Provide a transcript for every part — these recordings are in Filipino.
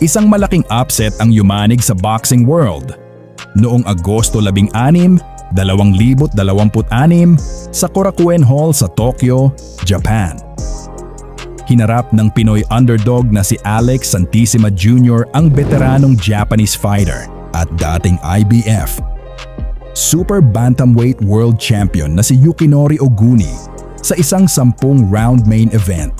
Isang malaking upset ang yumanig sa boxing world. Noong Agosto 16, 2026 sa Korakuen Hall sa Tokyo, Japan. Hinarap ng Pinoy underdog na si Alex Santissima Jr. ang veteranong Japanese fighter at dating IBF Super Bantamweight World Champion na si Yukinori Oguni sa isang 10-round main event.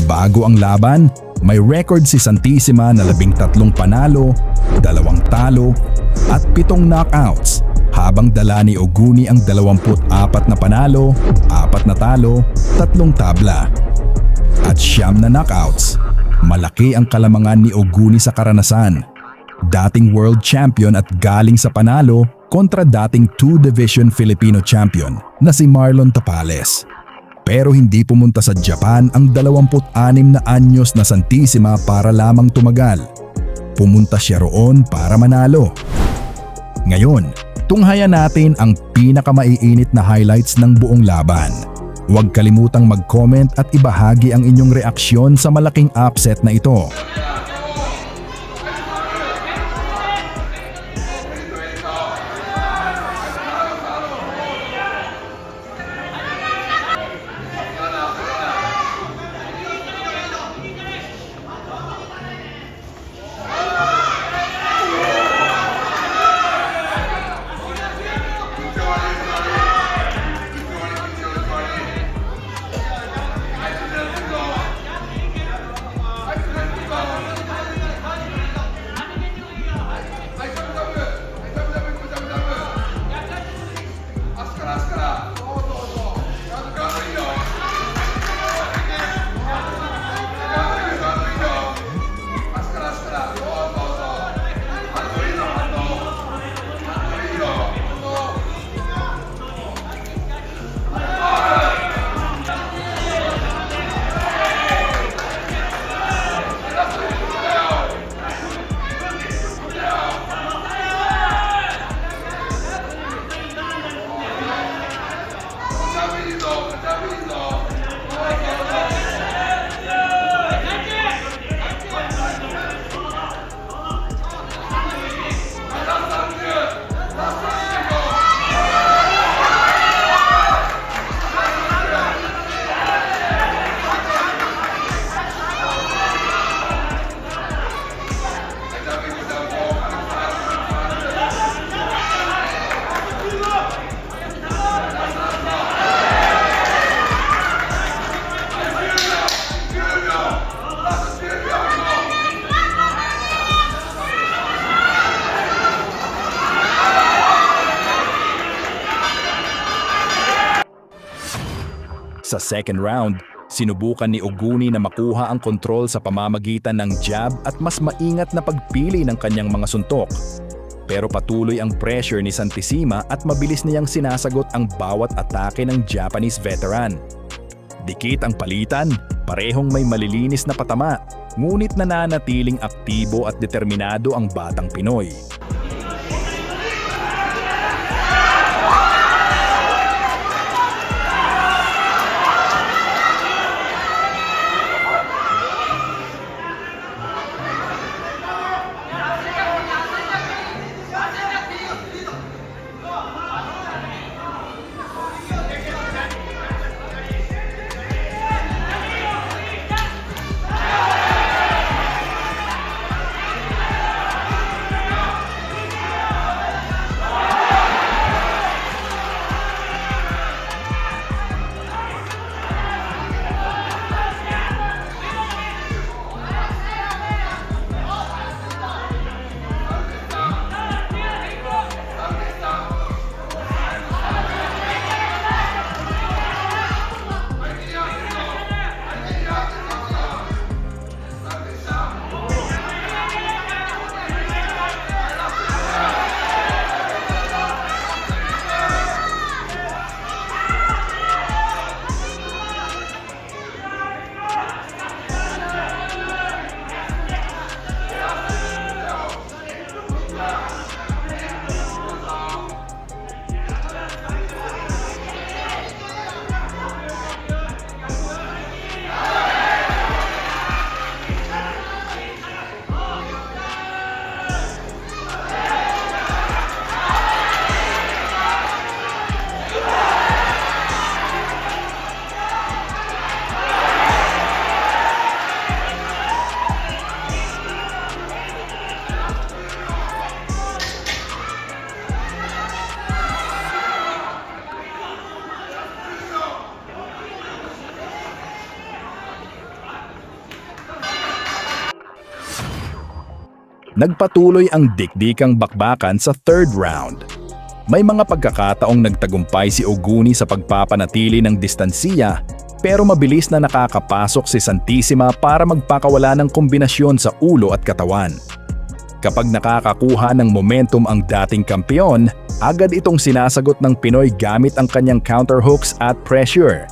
Bago ang laban, may record si Santissima na 13 panalo, 2 talo at 7 knockouts, habang dala ni Oguni ang 24 na panalo, 4 na talo, 3 tabla at 9 na knockouts. Malaki ang kalamangan ni Oguni sa karanasan. Dating world champion at galing sa panalo kontra dating 2-division Filipino champion na si Marlon Tapales. Pero hindi pumunta sa Japan ang 26 na anyos na Santissima para lamang tumagal. Pumunta siya roon para manalo. Ngayon, tunghayan natin ang pinakamaiinit na highlights ng buong laban. Huwag kalimutang mag-comment at ibahagi ang inyong reaksyon sa malaking upset na ito. Sa second round, sinubukan ni Oguni na makuha ang kontrol sa pamamagitan ng jab at mas maingat na pagpili ng kanyang mga suntok. Pero patuloy ang pressure ni Santissima at mabilis niyang sinasagot ang bawat atake ng Japanese veteran. Dikit ang palitan, parehong may malilinis na patama, ngunit nananatiling aktibo at determinado ang batang Pinoy. Nagpatuloy ang dikdikang bakbakan sa third round. May mga pagkakataong nagtagumpay si Oguni sa pagpapanatili ng distansiya pero mabilis na nakakapasok si Santissima para magpakawala ng kombinasyon sa ulo at katawan. Kapag nakakakuha ng momentum ang dating kampeon, agad itong sinasagot ng Pinoy gamit ang kanyang counterhooks at pressure.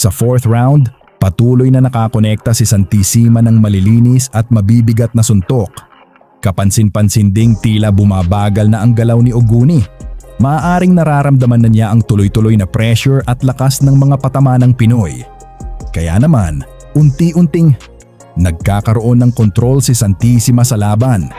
Sa fourth round, patuloy na nakakonekta si Santissima ng malilinis at mabibigat na suntok. Kapansin-pansin ding tila bumabagal na ang galaw ni Oguni. Maaaring nararamdaman na niya ang tuloy-tuloy na pressure at lakas ng mga patama ng Pinoy. Kaya naman, unti-unting nagkakaroon ng kontrol si Santissima sa laban.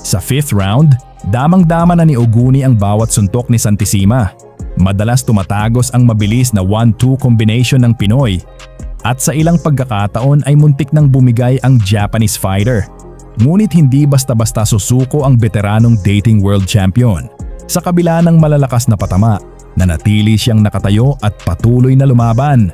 Sa fifth round, damang-dama na ni Oguni ang bawat suntok ni Santissima. Madalas tumatagos ang mabilis na 1-2 combination ng Pinoy. At sa ilang pagkakataon ay muntik nang bumigay ang Japanese fighter. Ngunit hindi basta-basta susuko ang veteranong dating world champion. Sa kabila ng malalakas na patama, nanatili siyang nakatayo at patuloy na lumaban.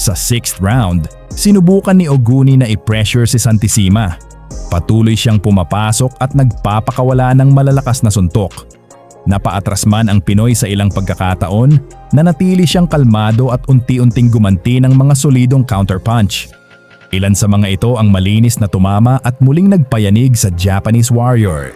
Sa 6th round, sinubukan ni Oguni na i-pressure si Santissima. Patuloy siyang pumapasok at nagpapakawala ng malalakas na suntok. Napaatras man ang Pinoy sa ilang pagkakataon, nanatili siyang kalmado at unti-unting gumanti ng mga solidong counterpunch. Ilan sa mga ito ang malinis na tumama at muling nagpayanig sa Japanese Warrior.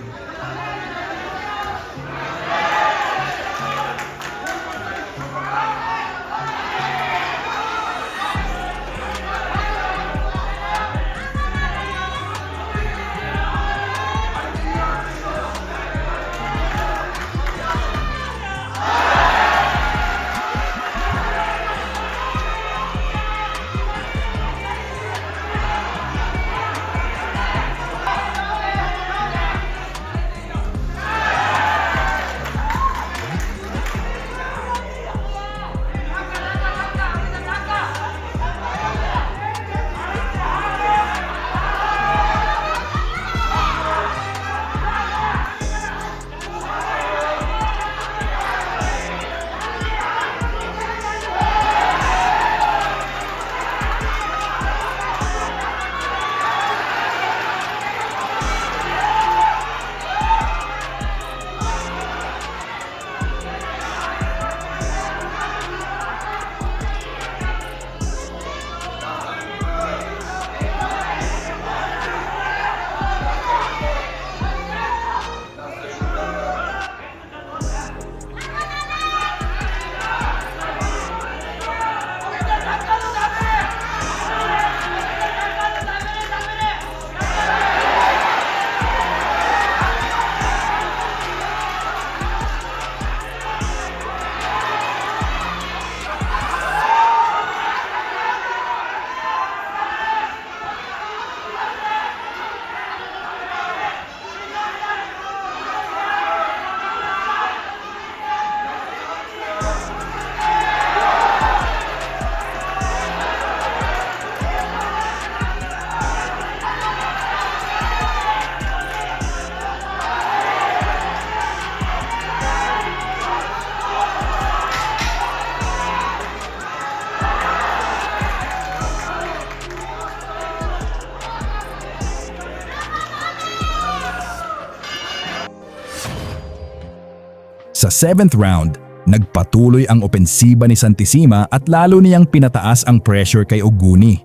Sa 7th round, nagpatuloy ang opensiba ni Santissima at lalo niyang pinataas ang pressure kay Oguni.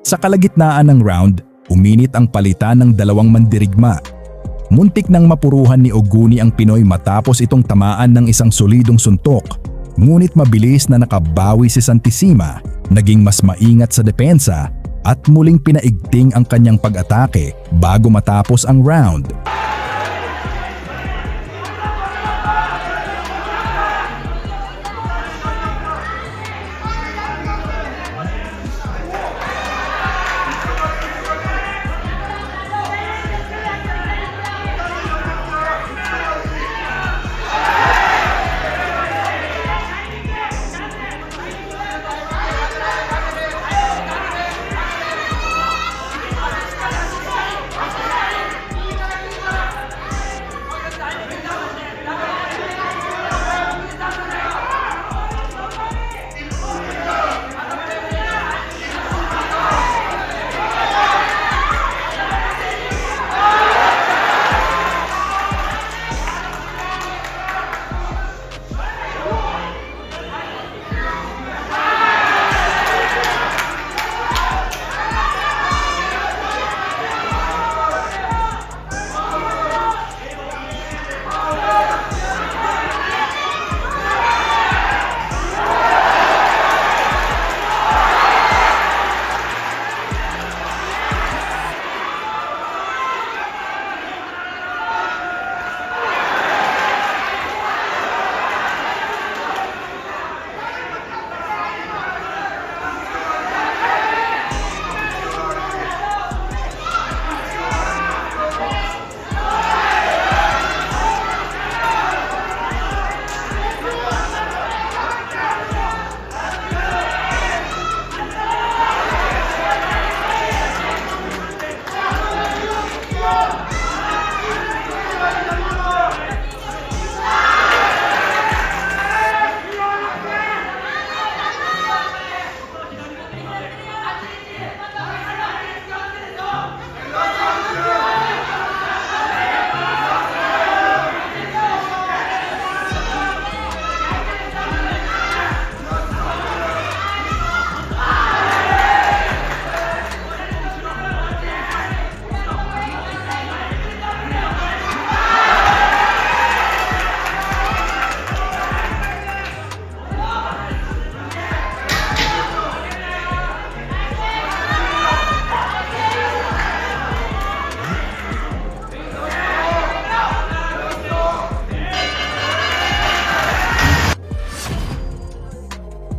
Sa kalagitnaan ng round, Uminit ang palitan ng dalawang mandirigma. Muntik nang mapuruhan ni Oguni ang Pinoy matapos itong tamaan ng isang solidong suntok. Ngunit mabilis na nakabawi si Santissima, naging mas maingat sa depensa at muling pinaigting ang kanyang pag-atake bago matapos ang round.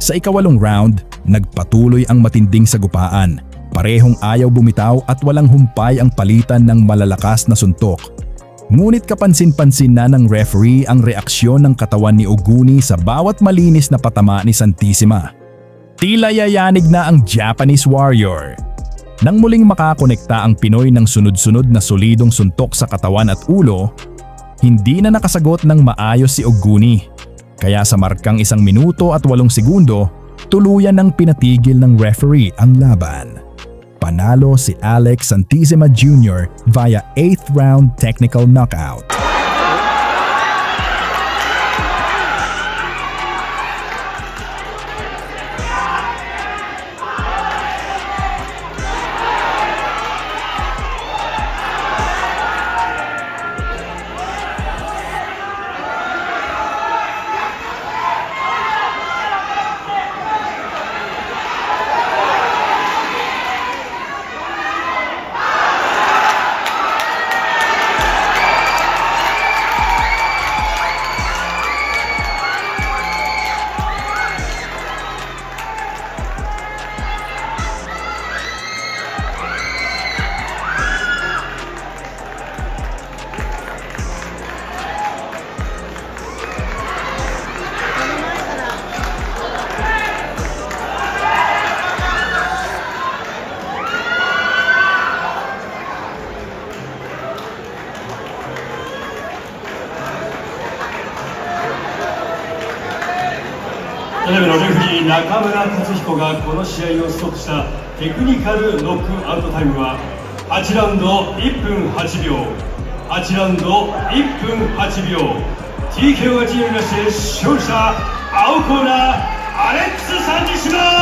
Sa ikawalong round, nagpatuloy ang matinding sagupaan. Parehong ayaw bumitaw at walang humpay ang palitan ng malalakas na suntok. Ngunit kapansin-pansin na ng referee ang reaksyon ng katawan ni Oguni sa bawat malinis na patama ni Santissima. Tila yayanig na ang Japanese Warrior. Nang muling makakonekta ang Pinoy ng sunod-sunod na solidong suntok sa katawan at ulo, hindi na nakasagot ng maayos si Oguni. Kaya sa markang 1 minuto at 8 segundo, tuluyan ng pinatigil ng referee ang laban. Panalo si Alex Santissima Jr. via 8th round technical knockout.ただいまのレフリー中村達彦がこの試合をストップしたテクニカルノックアウトタイムは8ラウンド1分8秒8ラウンド1分8秒 TKO 勝ちになりまして勝者青コーナーアレックス・サンティシマ